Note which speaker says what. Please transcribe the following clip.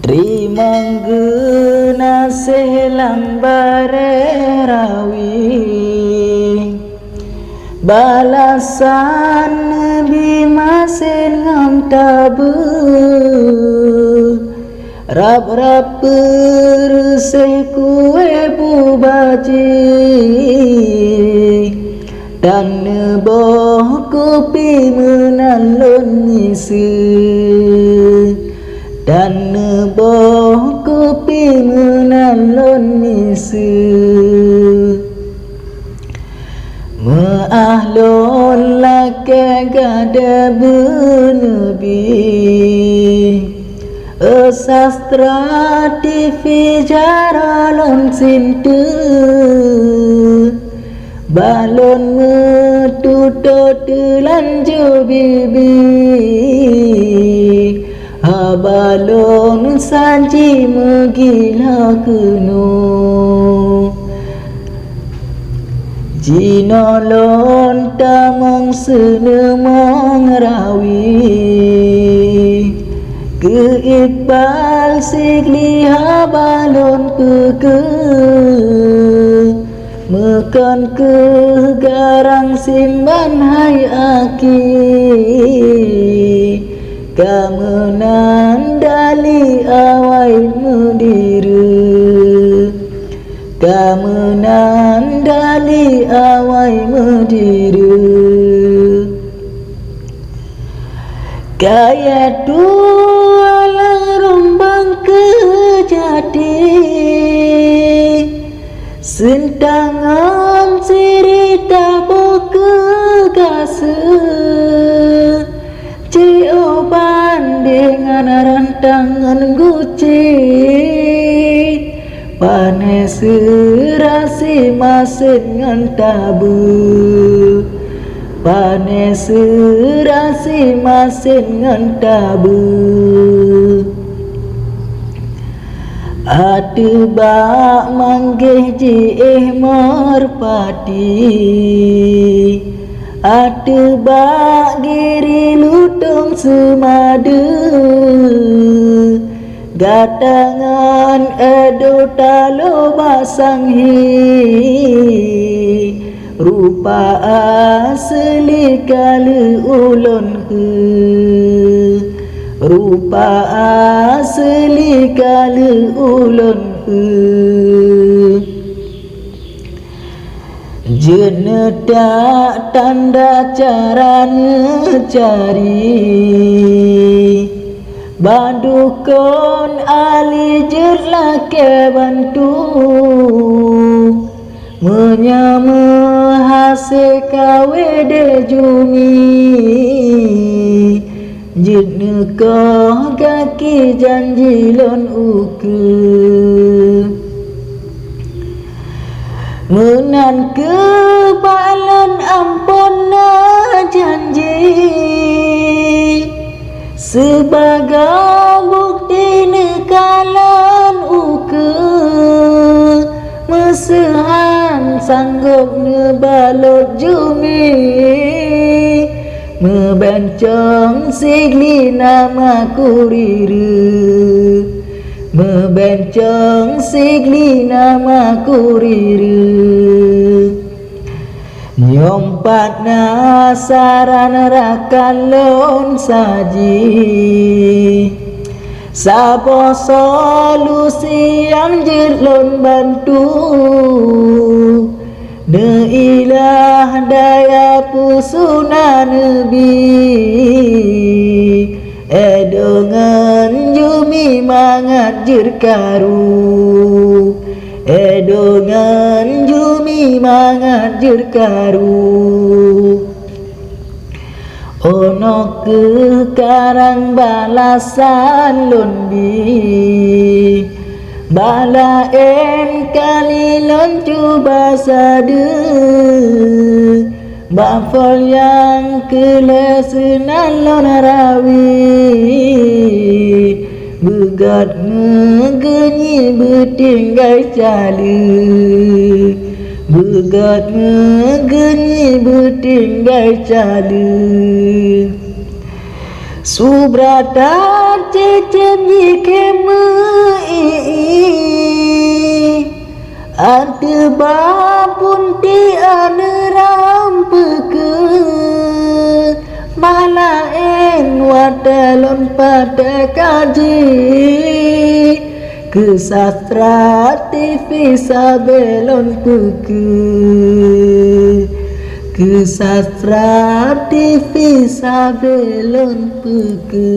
Speaker 1: Rimangguna selambare rawi balasan bimasin ngam tabu rap-rap persih kue bubaji dan neboh kopi menalun isi dan neboh kopi menalun isi Ma'ahlun laka gada benabi Sastra TV jaralon sintu Balon metutut lanju bibi Balon saji megila keno Jinolon tamang senemang rawi Ke Iqbal sikliha balon peke Mekan ke garang simban hai aki Kamenan dali awai mendiri Kamenan dali awai mendiri Kaya tualang rombang kejati Sentangan cerita buka kasa Cioban dengan rantangan guci Panes rasi masin ngan tabu Panes rasi masin ngan tabu Atu bak manggih ji merpati Atu bak giri lutung semadu Gatangan edo talo basanghi Rupa asli kali ulun he Rupa asli kali ulun he Jene tak tanda caranya cari Bandukon ali jetlah ke bantu Menyama hasil kawe de jumi Jitne kau kaki janji lon uke Menan ke balon ampun janji Sebagai bukti nekalan uke Mesehan sanggup ngebalot jumi Mebencong sigli nama kuriru Mebencong sigli nama kuriru Nyompat nasaran rakalon saji Sabo solusi yang jelon bantu Neilah daya pusuna nebi Edongan jumi mangat jirkaru Edongan jumi mangat jirkaru Ono ke karang balasan londi Bala en kali lon cuba sade Bafol yang kelesenan lon rawi Begat ngegenyi betinggai cali Begat ngegenyi betinggai cali Subrata cecem yikeme ante babun ti aneram peke malaen watalon pada kaji ke sastra TV sabelon peke ke sastra TV sabelon peke